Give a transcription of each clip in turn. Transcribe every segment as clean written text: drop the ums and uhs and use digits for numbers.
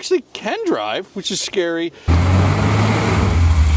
actually can drive, which is scary.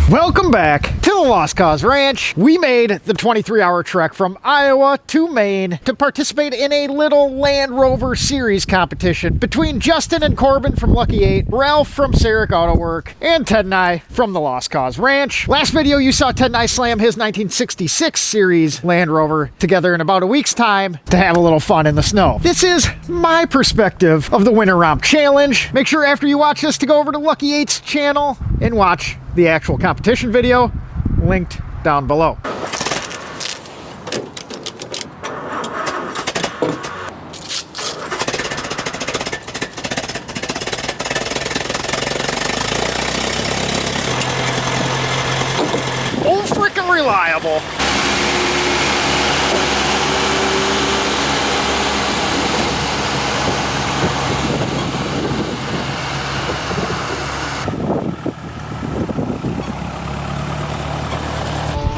Welcome back to the Lost Cause Ranch. We made the 23-hour trek from Iowa to Maine to participate in a little Land Rover Series competition between Justin and Corbin from Lucky8, Ralph from Sarek Autoworke, and Ted and I from the Lost Cause Ranch. Last video, you saw Ted and I slam his 1966 Series Land Rover together in about a week's time to have a little fun in the snow. This is my perspective of the Winter Romp Challenge. Make sure after you watch this to go over to Lucky8's channel and watch the actual competition video, linked down below. Oh, freaking reliable.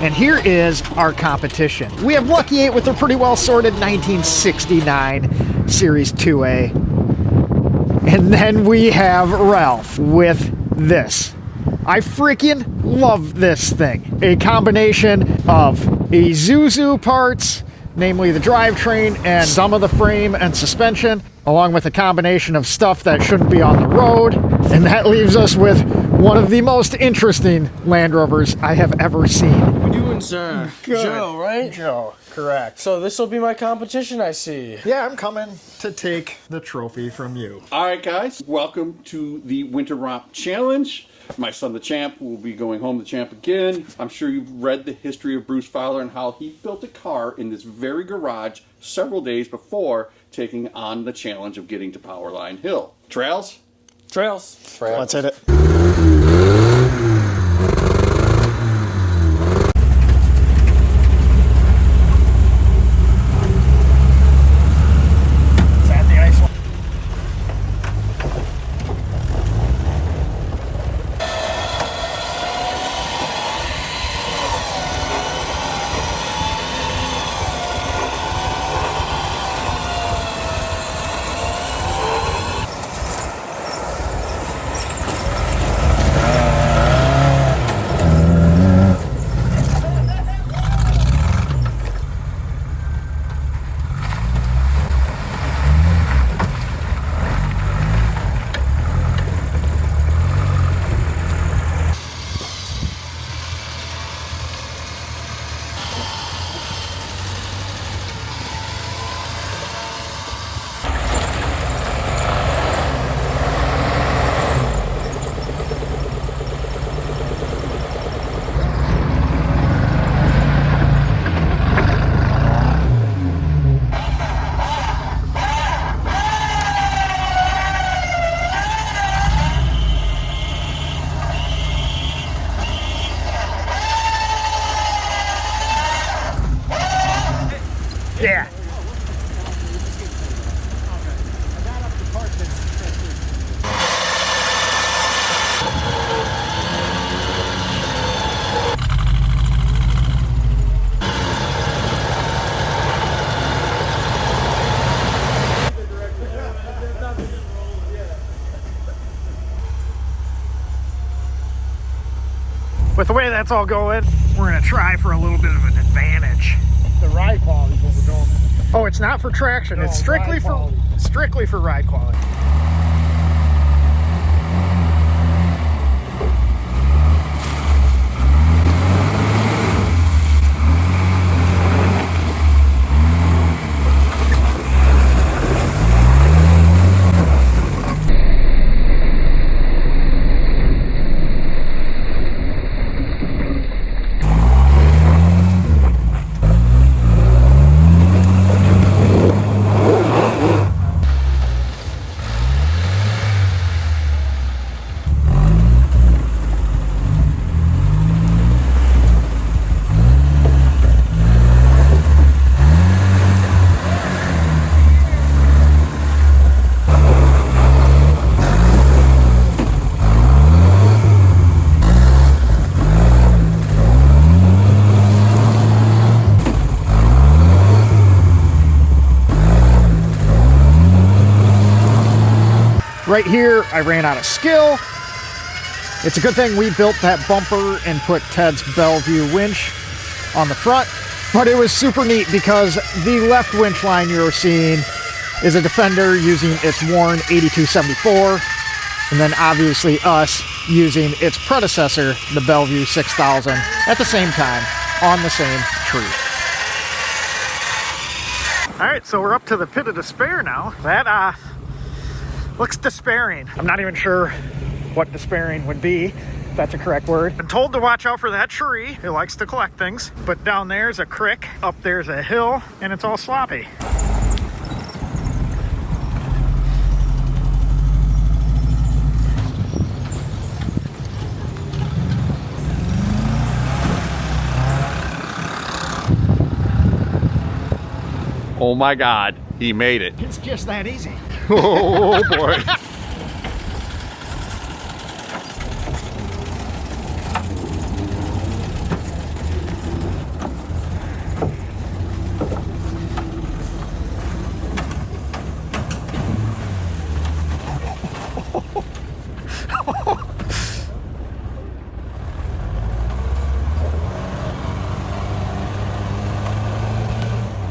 And here is our competition. We have Lucky8 with their pretty well sorted 1969 Series 2A. And then we have Ralph with this. I freaking love this thing. A combination of Isuzu parts, namely the drivetrain and some of the frame and suspension, along with a combination of stuff that shouldn't be on the road. And that leaves us with one of the most interesting Land Rovers I have ever seen. What are you doing, sir? Good. Joe, right? Joe, correct. So this will be my competition, I see. Yeah, I'm coming to take the trophy from you. All right, guys, welcome to the Winter Romp Challenge. My son, the champ, will be going home the champ again. I'm sure you've read the history of Bruce Fowler and how he built a car in this very garage several days before taking on the challenge of getting to Powerline Hill. Trails? Trails. Let's hit it. Yeah. With the way that's all going, we're gonna try for a little bit of an advantage. The ride quality is what we're going with. Oh, it's not for traction. No, it's strictly for ride quality. Right here, I ran out of skill. It's a good thing we built that bumper and put Ted's Bellevue winch on the front, but it was super neat because the left winch line you're seeing is a Defender using its worn 8274, and then obviously us using its predecessor, the Bellevue 6000, at the same time on the same tree. All right, so we're up to the Pit of Despair now. That looks despairing. I'm not even sure what despairing would be, if that's a correct word. Been told to watch out for that tree. It likes to collect things. But down there's a creek, up there's a hill, and it's all sloppy. Oh my God, he made it. It's just that easy. Oh boy.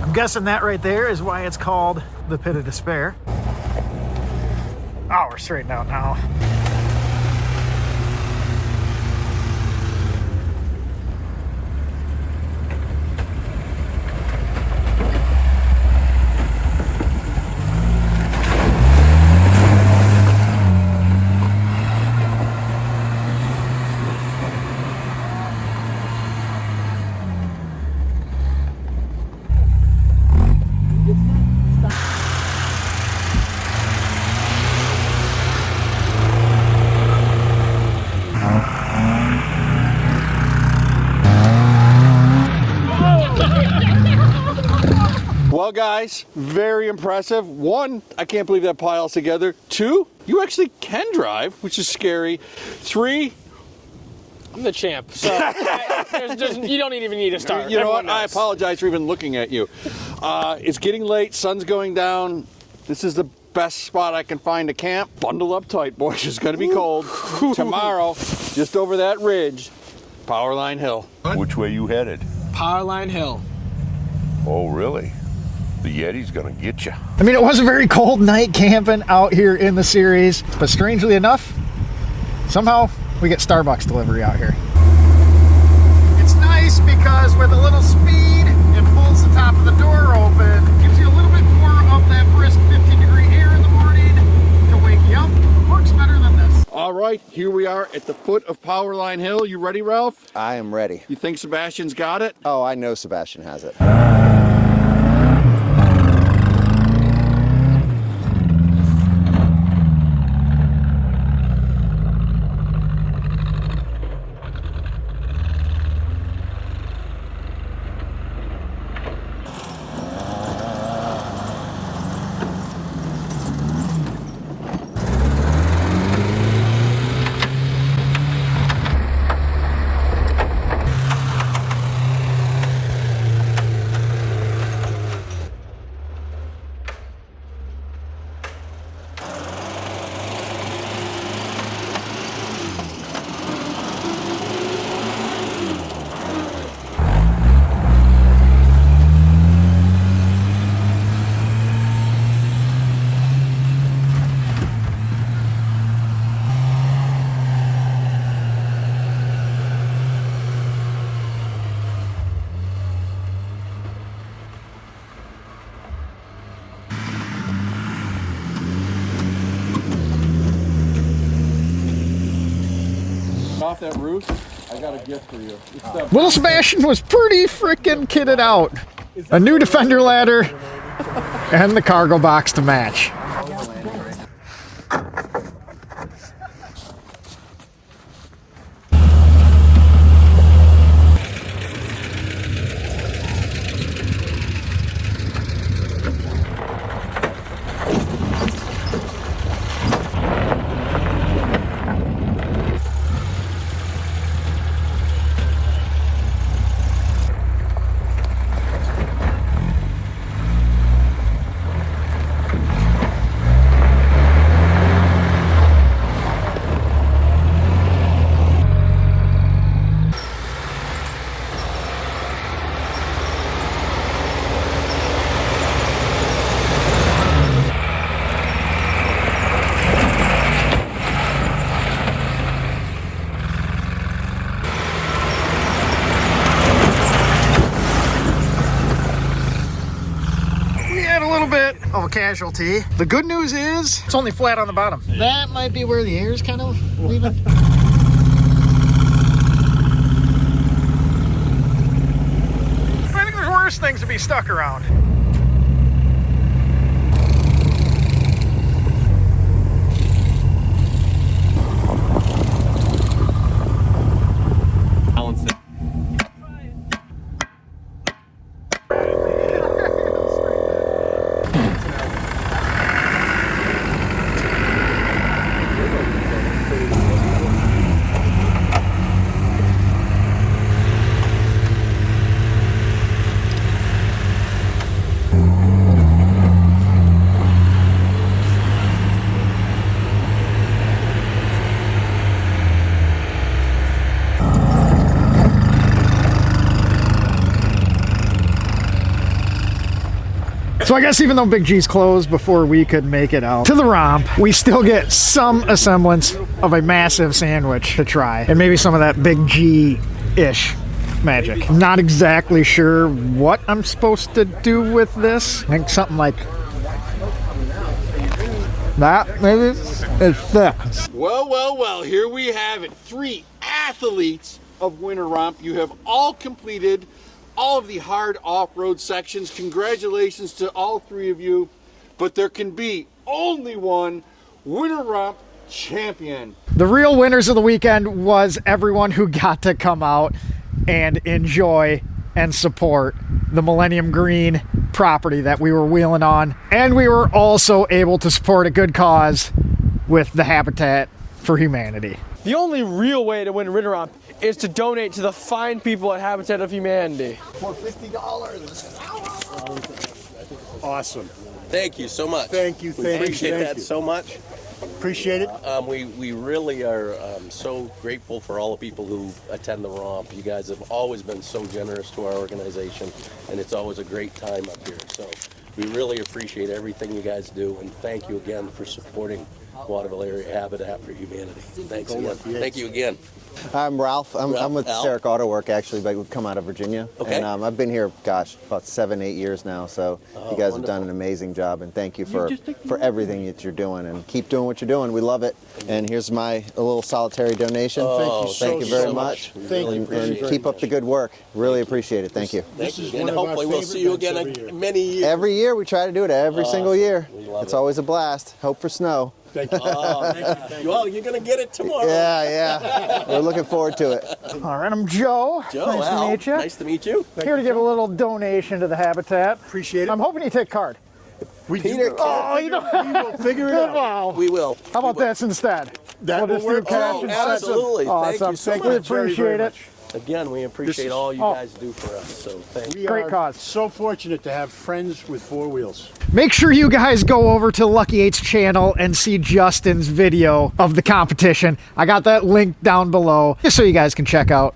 I'm guessing that right there is why it's called the Pit of Despair. Oh, we're straightened out now. Well, guys, very impressive. One, I can't believe that pile's together. Two, you actually can drive, which is scary. Three, I'm the champ, so you don't even need to start. you know what? Everyone I knows. apologize for even looking at you. It's getting late, sun's going down. This is the best spot I can find to camp. Bundle up tight, boys. It's going to be cold. Tomorrow, just over that ridge, Powerline Hill. Which way you headed? Powerline Hill. Oh, really? The Yeti's gonna get you. I mean, it was a very cold night camping out here in the series, but strangely enough, somehow we get Starbucks delivery out here. It's nice because with a little speed, it pulls the top of the door open, gives you a little bit more of that brisk 15-degree air in the morning to wake you up. Works better than this. All right, here we are at the foot of Powerline Hill. You ready, Ralph? I am ready. You think Sebastian's got it? Oh, I know Sebastian has it. Off that roof, I got a gift for you. It's that Little Sebastian was pretty freaking kitted out. A new Defender ladder and the cargo box to match. casualty. The good news is it's only flat on the bottom. That might be where the air's kind of leaving. I think there's worse things to be stuck around. So I guess even though Big G's closed before we could make it out to the romp, we still get some semblance of a massive sandwich to try. And maybe some of that Big G-ish magic. Not exactly sure what I'm supposed to do with this. I think something like that, maybe. It's thick. Well, here we have it. 3 athletes of Winter Romp. You have all completed all of the hard off-road sections. Congratulations to all 3 of you. But there can be only one Winter Romp champion. The real winners of the weekend was everyone who got to come out and enjoy and support the Millennium Green property that we were wheeling on. And we were also able to support a good cause with the Habitat for Humanity. The only real way to win Winter Romp is to donate to the fine people at Habitat of Humanity. For $50. Awesome. Thank you so much. Thank you. We appreciate thank that you. so much. Appreciate it. We really are so grateful for all the people who attend the romp. You guys have always been so generous to our organization, and it's always a great time up here. So we really appreciate everything you guys do, and thank you again for supporting Waterville Area Habitat for Humanity. Thanks again. Thank you again. I'm Ralph. I'm with Al. Sarek Autoworke, actually, but we've come out of Virginia. Okay. And I've been here, gosh, about 7-8 years now. So you guys have done an amazing job, and thank you for everything that you're doing. And keep doing what you're doing. We love it. And here's my a little solitary donation. Thank you Thank you very so much. Thank you. And keep up the good work. Really appreciate it. Thank you. Thank you. is And one of our hopefully we'll favorite see you events again every year. in many years. Every year we try to do it. Every single year. We love It's it. always a blast. Hope for snow. Thank you. Well, you're going to get it tomorrow. Yeah. We're looking forward to it. All right, I'm Joe. Joe, nice Al, to meet you. Nice to meet you. Here to give a little donation to the Habitat. Appreciate it. I'm hoping you take card. We Peter, Oh, you know. we will figure it out. Wow. We will. How about this instead? That We'll will just do work. cash Oh, instead. absolutely. Thank Awesome. you so We much. appreciate it. Again, we appreciate all you guys do for us. So thank you. We Great are cause. so fortunate to have friends with 4 wheels. Make sure you guys go over to Lucky8's channel and see Justin's video of the competition. I got that link down below just so you guys can check out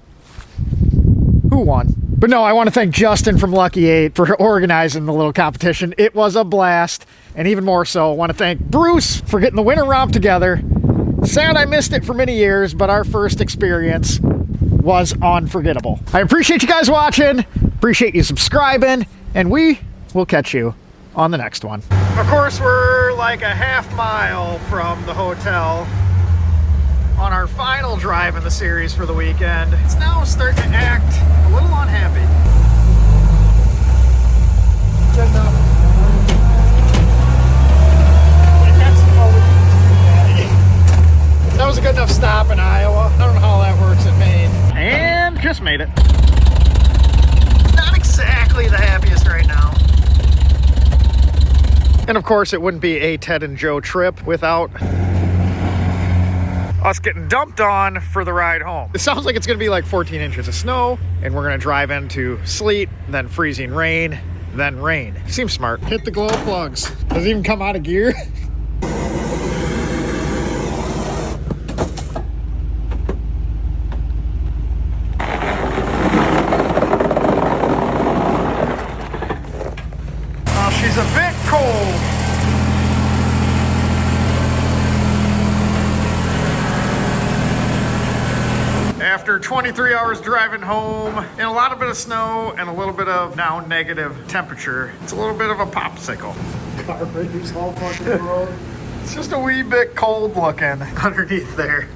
who won. But no, I want to thank Justin from Lucky8 for organizing the little competition. It was a blast. And even more so, I want to thank Bruce for getting the Winter Romp together. Sad I missed it for many years, but our first experience was unforgettable. I appreciate you guys watching, appreciate you subscribing, and we will catch you on the next one. Of course, we're like a half mile from the hotel on our final drive in the series for the weekend. It's now starting to act a little unhappy. Good enough. That was a good enough stop in Iowa. I don't know how that works in Maine. And just made it. Not exactly the happiest right now. And of course, it wouldn't be a Ted and Joe trip without us getting dumped on for the ride home. It sounds like it's gonna be like 14 inches of snow, and we're gonna drive into sleet, then freezing rain, then rain. Seems smart. Hit the glow plugs. Does it even come out of gear? She's a bit cold. After 23 hours driving home and a lot of bit of snow and a little bit of now negative temperature, it's a little bit of a popsicle. Carburetors all fucking road. It's just a wee bit cold looking underneath there.